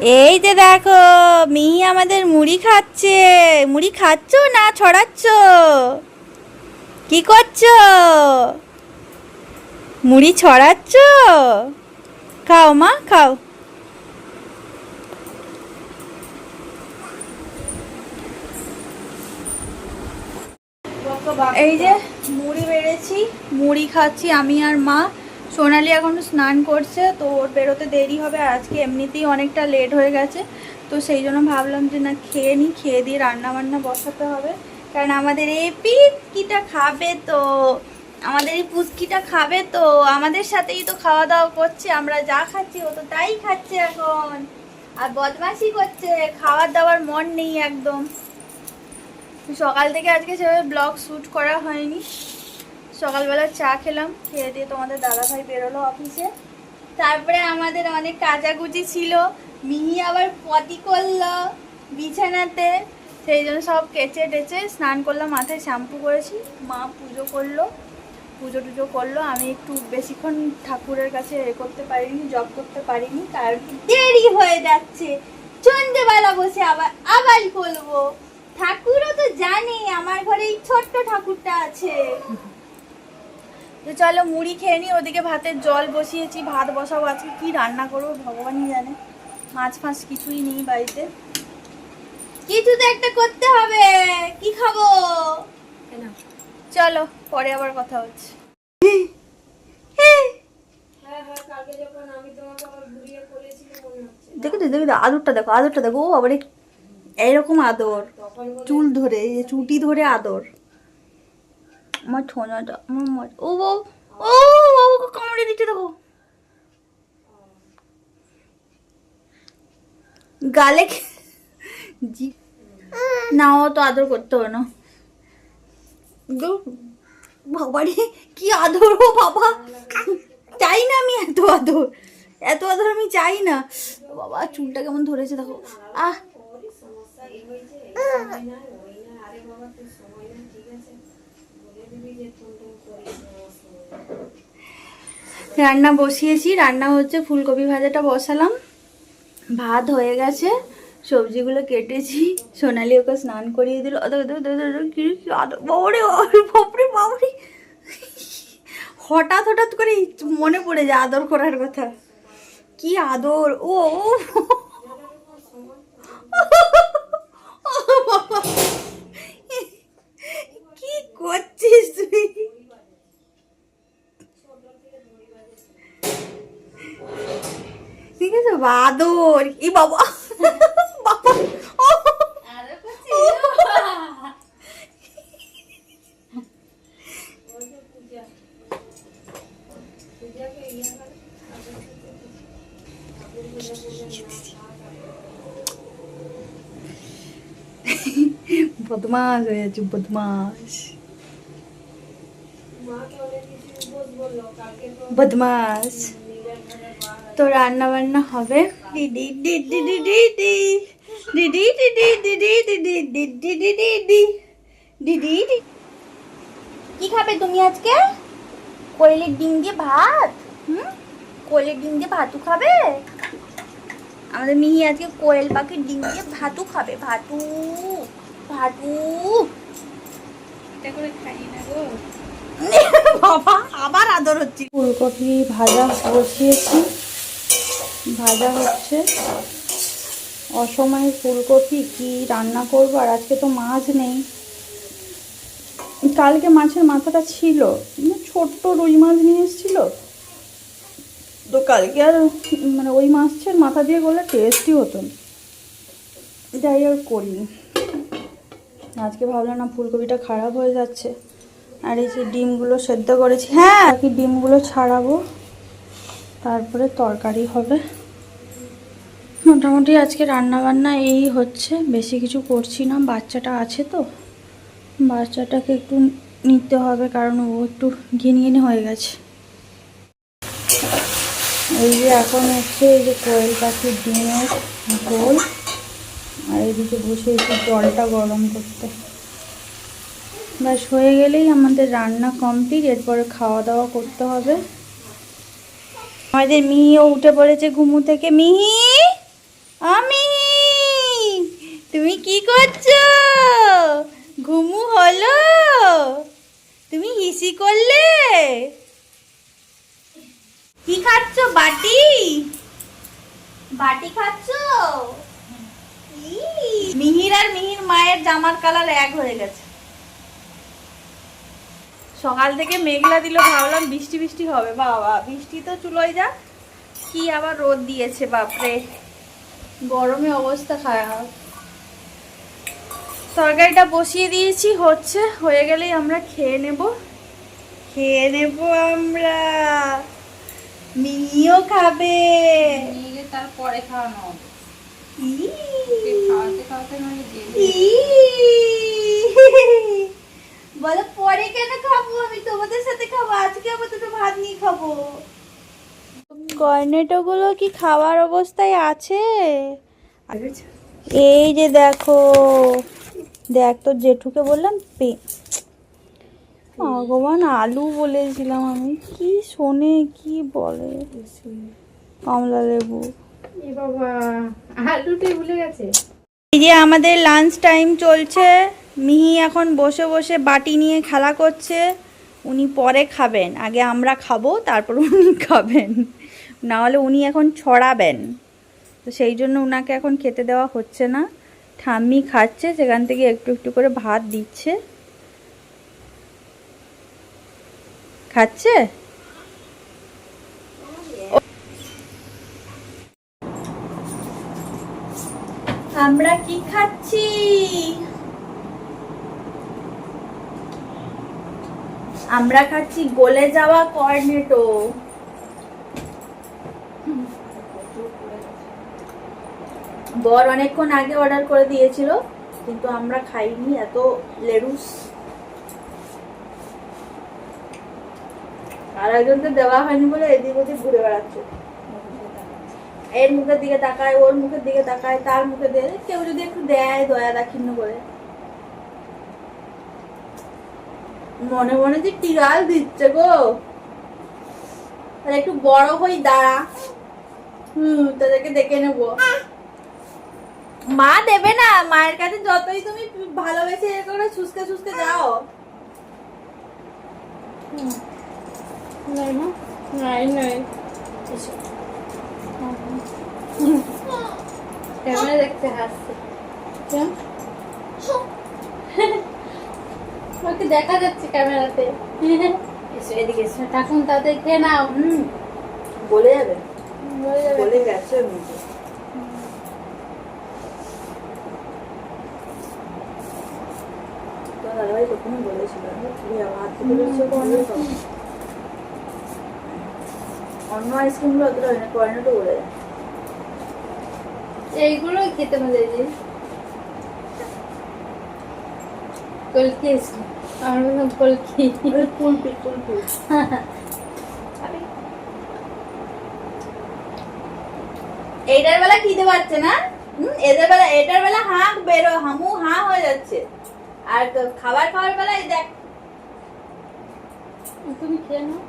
এই যে দেখো, মিহি আমাদের মুড়ি খাচ্ছে। মুড়ি খাচ্ছ না ছড়াচ্ছ? কি করছো? মুড়ি ছড়াচ্ছ? খাও মা, খাও। এই যে মুড়ি বেড়েছি, মুড়ি খাচ্ছি আমি আর মা। সোনালি এখন স্নান করছে, তো ওর বেরোতে দেরি হবে। আর আজকে এমনিতেই অনেকটা লেট হয়ে গেছে, তো সেই জন্য ভাবলাম যে না খেয়ে নিই, খেয়ে দিয়ে রান্না বান্না বসাতে হবে। কারণ আমাদের এই পিচকিটা খাবে, তো আমাদের এই পুচকিটা খাবে, তো আমাদের সাথেই তো খাওয়া দাওয়া করছে। আমরা যা খাচ্ছি ও তো তাই খাচ্ছে এখন, আর বদমাশি করছে, খাওয়ার দাওয়ার মন নেই একদম। সকাল থেকে আজকে সেভাবে ব্লগ শ্যুট করা হয়নি। সকালবেলা চা খেলাম, খেয়ে দিয়ে তোমাদের দাদাভাই বেরোলো অফিসে। তারপরে আমাদের অনেক কাচাকুচি ছিল, মিহি আবার পটি করলো বিছানাতে, সেই জন্য সব কেচে টেচে স্নান করলাম, মাথায় শ্যাম্পু করেছি। মা পুজো করলো, পুজো টুজো করলো। আমি একটু বেশিক্ষণ ঠাকুরের কাছে করতে পারিনি, জব করতে পারিনি, কারণ দেরি হয়ে যাচ্ছে। সন্ধ্যেবেলা বসে আবার আবার করবো। ঠাকুরও তো জানে আমার ঘরে এই ছোট্ট ঠাকুরটা আছে। তো চলো মুড়ি খেয়ে নি। ওদিকে ভাতের জল বসিয়েছি, ভাত বসাবো। আজকে কি রান্না করবো ভগবানই জানে, মাছ ফাছ কিছুই নেই বাড়িতে। কিছু তো একটা করতে হবে, কি খাবো? চলো পরে আবার কথা হচ্ছে। দেখো তো, দেখো আদরটা দেখো, আদরটা দেখো। ও আবার এইরকম আদর, চুল ধরে, চুটি ধরে আদর। আমার ছোনাটা, আমার ও ও ও বাবুকে কামড়ে দিচ্ছে দেখো, গালে জি। না, ও তো আদর করতে হবে না। বাবারে কি আদর! ও বাবা, চাই না আমি এত আদর, এত আদর আমি চাই না। বাবা চুলটা কেমন ধরেছে দেখো। আহ, রান্না বসিয়েছি, রান্না হচ্ছে, ফুলকপি ভাজাটা বসালাম, ভাত হয়ে গেছে, সবজিগুলো কেটেছি। সোনালি ওকে স্নান করিয়ে দিল। বাবরে বাবরে, হঠাৎ হঠাৎ করে মনে পড়ে যায় আদর করার কথা। কি আদর! ও কি করছিস তুই? ঠিক আছে, বাদর। ই বাবা, বাবা, ও বদমাস হয়ে যাচ্ছে, বদমাস বদমাস। তো রান্না বান্না হবে। দিদি দিদি দিদি দিদি দিদি দিদি দিদি দিদি দিদি দিদি। কি খাবে তুমি আজকে? কোয়েলের ডিম দিয়ে ভাত? কোয়েলের ডিম দিয়ে ভাতু খাবে? আমাদের মিহি আজকে কোয়েল পাখির ডিম দিয়ে ভাতু খাবে। ভাতু ভাতু করে খাই না গো বাবা, আবার আদর হচ্ছে। ফুলকপি ভাজা বসিয়েছি, ভাজা হচ্ছে। অসময়ে ফুলকপি কি রান্না করবো? আর আজকে তো মাছ নেই। কালকে মাছের মাথাটা ছিল, ছোট্ট রুই মাছ নিয়ে এসেছিল, তো কালকে আর মানে ওই মাছের মাথা দিয়ে করলে টেস্টই হতো না, যাই আর করিনি। আজকে ভাবলাম না, ফুলকপিটা খারাপ হয়ে যাচ্ছে। আর এই যে ডিমগুলো সেদ্ধ করেছি, হ্যাঁ কি ডিমগুলো ছাড়াবো, তারপরে তরকারি হবে। মোটামুটি আজকে রান্না বান্না এই হচ্ছে, বেশি কিছু করছি না। বাচ্চাটা আছে তো, বাচ্চাটাকে একটু নিতে হবে, কারণ ও একটু ঘিনঘিনে হয়ে গেছে। এই যে এখন হচ্ছে এই যে কোয়েল পাখির ডিমের ঝোল, আর এদিকে বসে একটু জলটা গরম করতে। ব্যাস হয়ে গেলেই আমাদের রান্না কমপ্লিট। এরপরে খাওয়া দাওয়া করতে হবে। আমাদের মিহিও উঠে পড়েছে ঘুমু থেকে। মিহি, কি করছো? ঘুমু হলো? তুমি হিসি করলে? কি খাচ্ছ? বাটি বাটি খাচ্ছ? মিহির আর মিহির মায়ের জামার কালার এক হয়ে গেছে। সকাল থেকে মেঘলা দিল, ভাবলাম বৃষ্টি বৃষ্টি হবে, বাবা বৃষ্টি তো চুলোয় যা, কি আবার রোদ দিয়েছে বাপরে, গরমে অবস্থা খারাপ। তরকারিটা বসিয়ে দিয়েছি, হচ্ছে, হয়ে গেলেই আমরা খেয়ে নেব আমরা। মিহিও খাবে, তারপরে খাওয়ানো হবে। বলো পরে কেন খাবো, আমি তোমাদের সাথে খাবো, আজকে আবার দুটো ভাত নিয়ে খাবো। কর্নেটো গুলো কি খাওয়ার অবস্থায় আছে? এই যে দেখো, দেখ তোর জেঠুকে বললাম ভগবান আলু বলেছিলাম আমি, কি শোনে কি বলে, কমলা লেবু। বাবা আলুটাই ভুলে গেছে। এই যে আমাদের লাঞ্চ টাইম চলছে, মিহি এখন বসে বসে বাটি নিয়ে খেলা করছে। উনি পরে খাবেন, আগে আমরা খাবো তারপর উনি খাবেন, না হলে উনি এখন ছড়াবেন। তো সেই জন্য উনাকে এখন খেতে দেওয়া হচ্ছে না, ঠাম্মি খাচ্ছে, সেখান থেকে একটু একটু করে ভাত দিচ্ছে, খাচ্ছে। আমরা কি খাচ্ছি? আমরা খাচ্ছি গলে যাওয়া কর্নেটো। বর অনেকক্ষণ আগে অর্ডার করে দিয়েছিল, কিন্তু আমরা খাইনি, এত লেডুস। আর একজনকে দেওয়া হয়নি বলে এদিক ওদিক ঘুরে বেড়াচ্ছে, এর মুখের দিকে তাকায়, ওর মুখের দিকে তাকায়, তার মুখে দিয়ে, কেউ যদি একটু দেয় দয়া দাক্ষিণ্য করে। মনে মনে যে টিগাল দিচ্ছে গো, একটু বড় হই দাঁড়া, তাদেরকে দেখে নেবো। মা দেবে না, মায়ের কাছে যতই তুমি ভালোবেসে এ করে সুস্কে সুস্কে যাও। ক্যামেরা দেখতে হাসছে, ওকে দেখা যাচ্ছে ক্যামেরাতে। এদিকে এসে থাকুন, তাদের খেয়ে নাও। বলে যাবে, বলে গেছে। দাদাভাই তখনই বলেছিল অন্য আইসক্রিমগুলো অতটা হয় না, কর্নেটো বলে যায়। এইগুলো খেতে মজা যে কলকি আইসক্রিম, আমার কলকি কুলপি কুলপি। এইটার বেলা খিদে পাচ্ছে না, এদের বেলা, এটার বেলা হাঁক বেরো, হামু হা হয়ে যাচ্ছে, আর খাবার খাওয়ার বেলায় দেখ। তুমি খেয়ে নাও।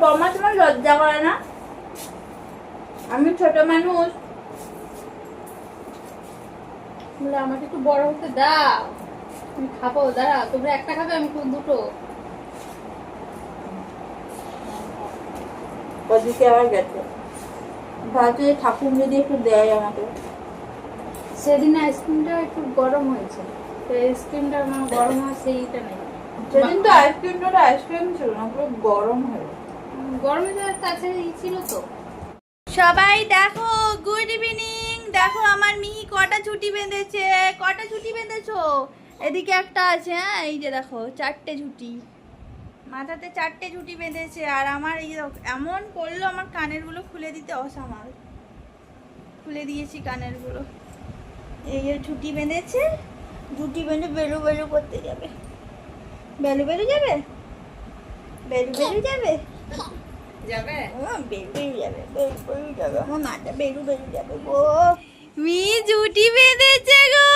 বৌমা তোমার লজ্জা করে না? আমি ছোট মানুষ, বলে আমাকে একটু বড় হতে দাও, আমি খাবো, দাঁড়া, তোমরা একটা খাবে, আমি দুটো। ওদিকে আবার গেছে, ভাবছি ঠাকুর যদি একটু দেয় আমাকে। সেদিন আইসক্রিমটা একটু গরম হয়েছে, তো আইসক্রিমটা আমার গরম হয়, সেইটা নেই। সেদিন তো আইসক্রিমটা আইসক্রিম ছিল না, পুরো গরম হয়ে গরমে যাওয়ার কাছে ছিল তো। সবাই দেখো, গুড ইভিনিং। দেখো আমার মিহি কটা ছুটি বেঁধেছে, কটা ছুটি বেঁধেছো? এদিকে একটা আছে, হ্যাঁ এই যে দেখো, 4টে ছুটি, মাথাতে 4টে ছুটি বেঁধেছে। আর আমার এই এমন করলো, আমার কানেরগুলো খুলে দিতে অসামাল, খুলে দিয়েছি কানেরগুলো। এই যে ছুটি বেঁধেছে, ছুটি বেঁধে বেলু বেলু করতে যাবে, বেলু বেলু যাবে, বেলু বেলু যাবে, যাবে বেলু যাবে, বেলু বেলু যাবে, আমার মাটা বেলু বেলু যাবে গো। মি জুটি বেঁধেছে গো,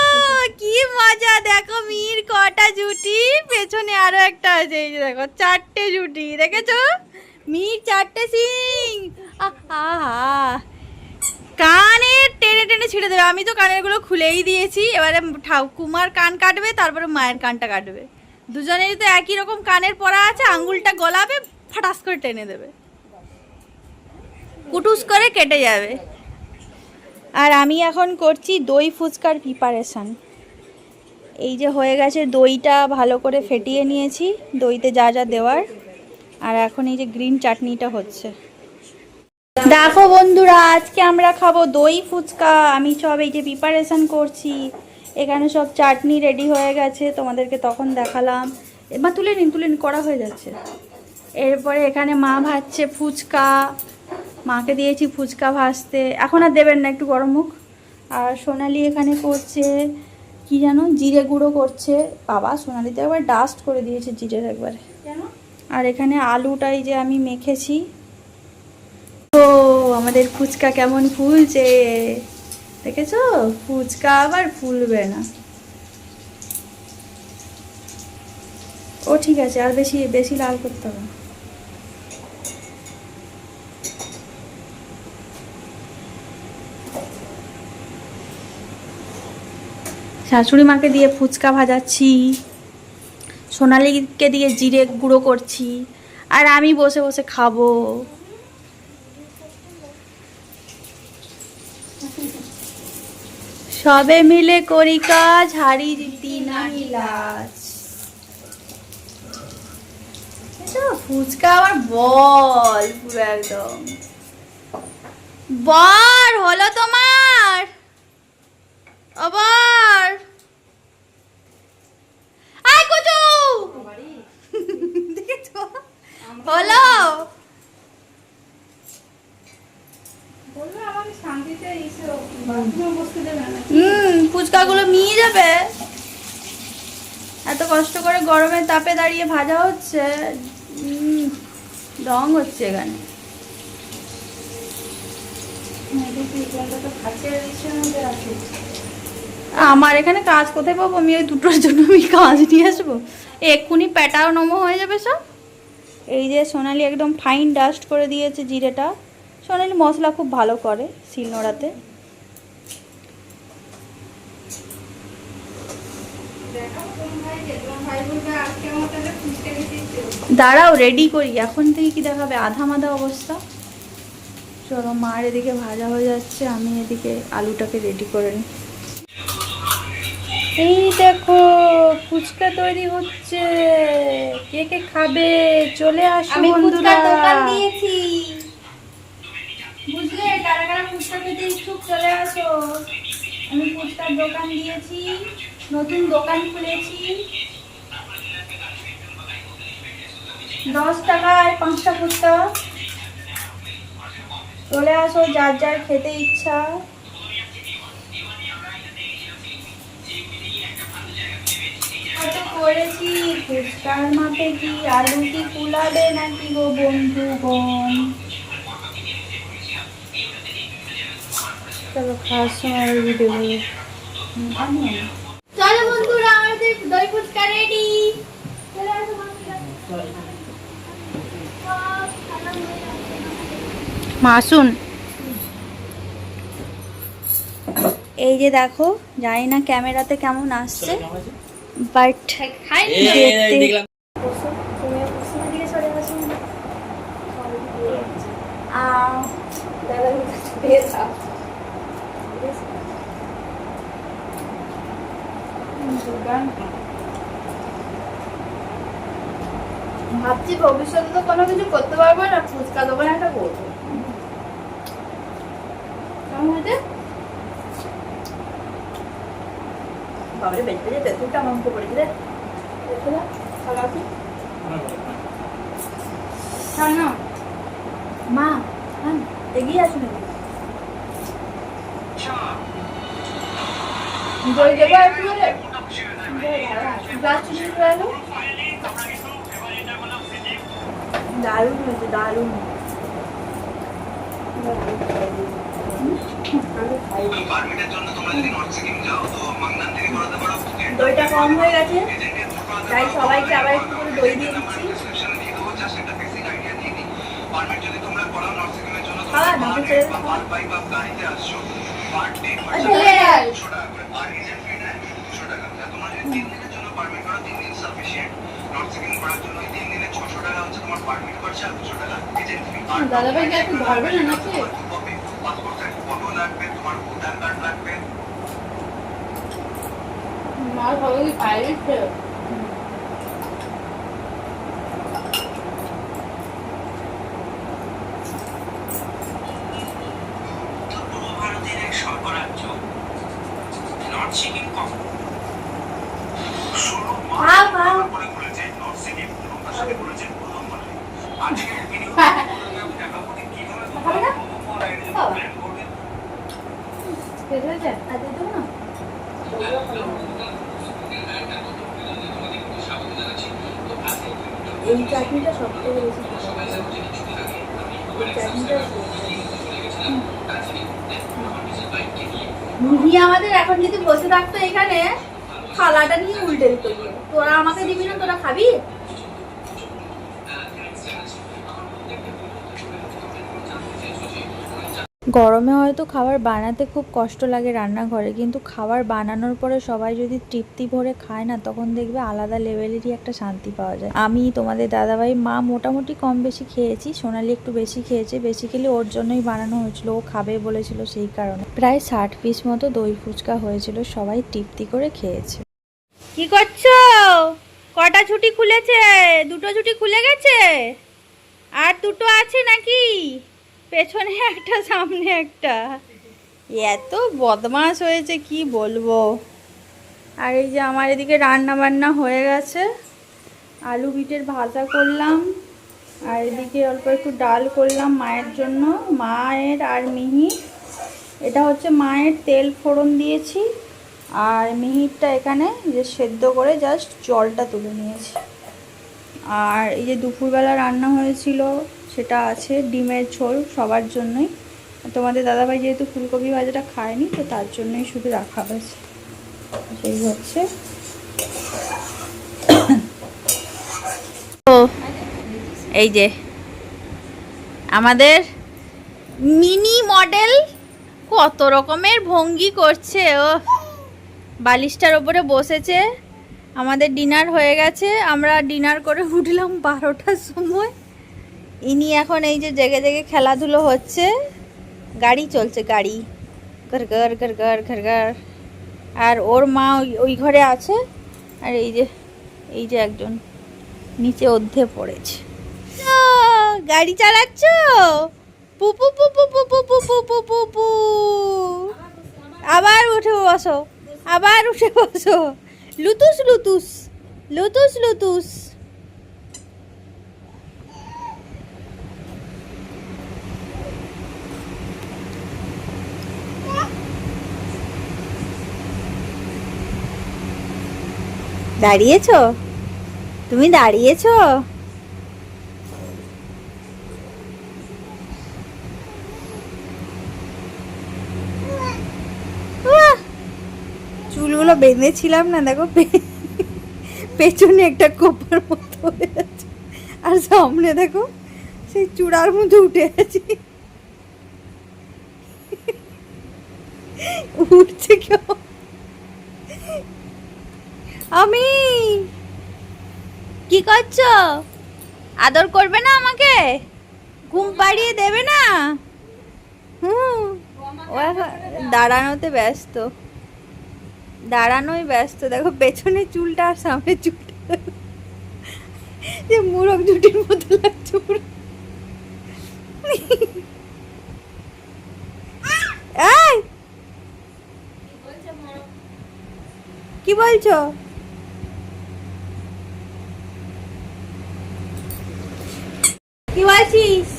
কি মজা। দেখো মির কটা জুটি, পেছনে আরো একটা আছে, এই যে দেখো 4টে জুটি, দেখেছো? মির 4টে সিং, আহা, কানের টেনে টেনে ছিঁড়ে দেবে। আমি তো কানের গুলো খুলেই দিয়েছি, এবারে ঠাকুমার কান কাটবে, তারপরে মায়ের কানটা কাটবে। দুজনেরই তো একই রকম কানের পরা আছে, আঙ্গুলটা গলাবে, ফাটাস করে টেনে দেবে, কুটুস করে কেটে যাবে। আর আমি এখন করছি দই ফুচকার প্রিপারেশান। এই যে হয়ে গেছে, দইটা ভালো করে ফেটিয়ে নিয়েছি, দইতে যা যা দেওয়ার। আর এখন এই যে গ্রিন চাটনিটা হচ্ছে। দেখো বন্ধুরা, আজকে আমরা খাবো দই ফুচকা। আমি সব এই যে প্রিপারেশান করছি, এখানে সব চাটনি রেডি হয়ে গেছে, তোমাদেরকে তখন দেখালাম। এবার তুলে নিন করা হয়ে যাচ্ছে। এরপরে এখানে মা ভাজছে ফুচকা, মাকে দিয়েছি ফুচকা ভাজতে, এখন আর দেবেন না, একটু গরম হোক। আর সোনালি এখানে করছে কি জানো, জিরে গুঁড়ো করছে। বাবা, সোনালিতে একবার ডাস্ট করে দিয়েছে জিরের একবারে। আর এখানে আলুটাই যে আমি মেখেছি। ও আমাদের ফুচকা কেমন ফুলছে দেখেছো? ফুচকা আবার ফুলবে না। ও ঠিক আছে, আর বেশি বেশি লাল করতে হবে না। শাশুড়ি মাকে দিয়ে ফুচকা ভাজাচ্ছি, সোনালিকে দিয়ে জিরে গুঁড়ো করছি, আর আমি বসে বসে খাবো। সবে মিলে করি কাজ, হারি জিতি নাহি লাজ। ফুচকা আবার বল পুরো একদম। বর হলো তোমার? আবার আয় কুচু, দেখেছো হলো? ফুচকাগুলো নিয়ে যাবে। এত কষ্ট করে গরমের তাপে দাঁড়িয়ে ভাজা হচ্ছে, রং হচ্ছে এখানে। আমার এখানে কাজ কোথায় পাবো? আমি ওই দুটোর জন্য আমি কাজ নিয়ে আসবো, এক্ষুনি প্যাটাও নমো হয়ে যাবে সব। এই যে সোনালি একদম ফাইন ডাস্ট করে দিয়েছে জিরেটা। সোনালি মশলা খুব ভালো করে শিলনোড়াতে। দাঁড়াও রেডি করি, এখন থেকে কি দেখাবে? আধা মাধা অবস্থা। চলো, মার এদিকে ভাজা হয়ে যাচ্ছে, আমি এদিকে আলুটাকে রেডি করে নিই। এই দেখো ফুচকা তৈরি হচ্ছে, কে কে খাবে চলে আসো বন্ধুরা। আমি ফুচকার দোকান দিয়েছি, বুঝলে? কারা কারা ফুচকা খেতে ইচ্ছুক চলে আসো। আমি ফুচকার দোকান দিয়েছি, নতুন দোকান খুলেছি। 10 টাকায় 5টা ফুচকা। চলে আসো যার যার খেতে ইচ্ছা। করেছি ফুচকার মাপে কি আলু কি কুলাবে নাকি গো বন্ধুগণ? চলো খাওয়ার সময় ভিডিও চলো বন্ধুরা, আমাদের দই ফুচকা রেডি। মাসুন এই যে দেখো, জানি না ক্যামেরাতে কেমন আসছে, বাট ভাবছি ভবিষ্যতে তো কোনো কিছু করতে পারবো না, ফুচকা দোকান একটা করবো। কেমন হয়েছে? বাবারে বেঁচে বেঁচে তেঁতুলটা আমার মুখে পড়েছে রে। মা এগিয়ে আসুন, দই দেবো একটু করে। দারুণ হয়েছে, দারুণ। দইটা কম হয়ে গেছে, তাই সবাইকে আবার একটু করে দই দিয়ে দিচ্ছি। খাওয়া নাকি ছেড়ে দে, খাওয়া। চলে যাই। দাদাভাইকে একটু ধরবে না নাকি? মাল হবে কি পাইরেট ছিল? খাও, খাও। খাবে না? খাও। শেষ হয়েছে? আর দিয়ে দেবো না? এই চাটনিটা সব থেকে বেশি ভালো লাগে। এই চাটনিটা মিহি আমাদের এখন যদি বসে থাকতো এখানে থালাটা নিয়ে উল্টে দিত গিয়ে। তোরা আমাকে দিবি না, তোরা খাবি? গরমে হয়তো খাবার বানাতে খুব কষ্ট লাগে রান্নাঘরে, কিন্তু খাবার বানানোর পরে সবাই যদি তৃপ্তি ভরে খায় না, তখন দেখবে আলাদা লেভেলেরই একটা শান্তি পাওয়া যায়। আমি, তোমাদের দাদাভাই, মা মোটামুটি কম বেশি খেয়েছি, সোনালি একটু বেশি খেয়েছে। বেসিক্যালি ওর জন্যই বানানো হয়েছিল, ও খাবে বলেছিল, সেই কারণে প্রায় 60 পিস মতো দই ফুচকা হয়েছিল, সবাই তৃপ্তি করে খেয়েছে। কি করছো? কটা ছুটি খুলেছে? দুটো ছুটি খুলে গেছে, আর দুটো আছে নাকি? পেছনে একটা, সামনে একটা। এত বদমাশ হয়েছে কি বলবো। আর এই যে আমার এদিকে রান্না বান্না হয়ে গেছে, আলু বিটের ভাজা করলাম, আর এদিকে অল্প একটু ডাল করলাম মায়ের জন্য, মায়ের আর মিহি। এটা হচ্ছে মায়ের, তেল ফোড়ন দিয়েছি, আর মিহিরটা এখানে যে সেদ্ধ করে জাস্ট জলটা তুলে নিয়েছি। আর এই যে দুপুরবেলা রান্না হয়েছিল সেটা আছে, ডিমের ঝোল সবার জন্যই। তোমাদের দাদাভাই যেহেতু ফুলকপি ভাজাটা খায়নি, তো তার জন্যই শুধু রাখা হয়েছে। সেই হচ্ছে তো এই যে আমাদের মিনি মডেল কত রকমের ভঙ্গি করছে। ও বালিশটার ওপরে বসেছে। আমাদের ডিনার হয়ে গেছে, আমরা ডিনার করে উঠলাম 12টার সময়। ইনি এখন এই যে জেগে জেগে খেলাধুলো হচ্ছে, গাড়ি চলছে, গাড়ি ঘর ঘর ঘর ঘর ঘর ঘর। আর ওর মা ওই ঘরে আছে, আর এই যে একজন নিচে অর্ধে পড়েছে। গাড়ি চালাচ্ছ? পুপু পুপু পুপু পুপু পুপু পু। আবার উঠে বসো, আবার উঠে বসো। লুতুস লুতুস লুতুস লুতুস। দাঁড়িয়েছো? তুমি দাঁড়িয়েছো? চুলগুলো বেঁধেছিলাম না, দেখো পেছনে একটা কোপার মতো হয়ে আছে, আর সামনে দেখো সেই চূড়ার মধ্যে উঠে আছে। উঠছে কেউ? আমি কি করছো? আদর করবে না আমাকে? ঘুম পাড়িয়ে দেবে না? হুম, ও এখন দাঁড়ানোতে ব্যস্ত, দাঁড়ানোই ব্যস্ত। দেখো পেছনে চুলটা আর সামনে চুলটা, যে মুরগ জুটির মতো লাগছে পুরো। এই কি বলছো? কি বলছিস?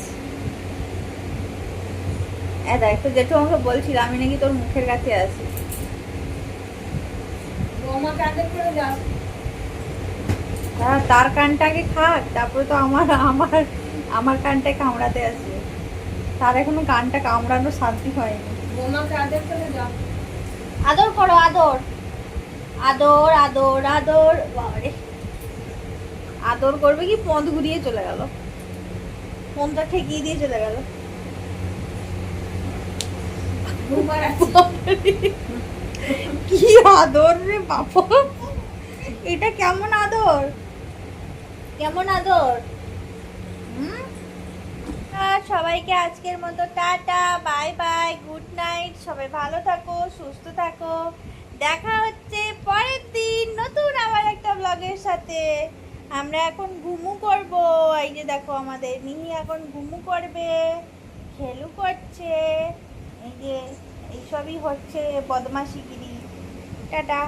দেখ তো, জেঠু আমাকে বলছিল আমি নাকি তোর মুখের কাছে আছি। তার কানটাকে খাক, তারপরে তো আমার কানটা কামড়াতে আসবে। তার এখনো কানটা কামড়ানো শান্তি হয়নি। আদর করো, আদর আদর আদর আদর। বাবারে, আদর করবে কি পথ ঘুরিয়ে চলে গেল, ফোনটা ঠেকিয়ে দিয়ে চলে গেল। দুবার আছে। কি আদর রে বাবা, এটা কেমন আদর, কেমন আদর। আর সবাইকে আজকের মতো tata, bye bye, good night. সবাই ভালো থাকো, সুস্থ থাকো। দেখা হচ্ছে পরের দিন নতুন আবার একটা ব্লগের সাথে। আমরা এখন ঘুমু করব। এই যে দেখো আমাদের মিহি এখন ঘুমু করবে, খেলু করছে, এই যে এইসবই হচ্ছে বদমাশিগিরি। টাটা।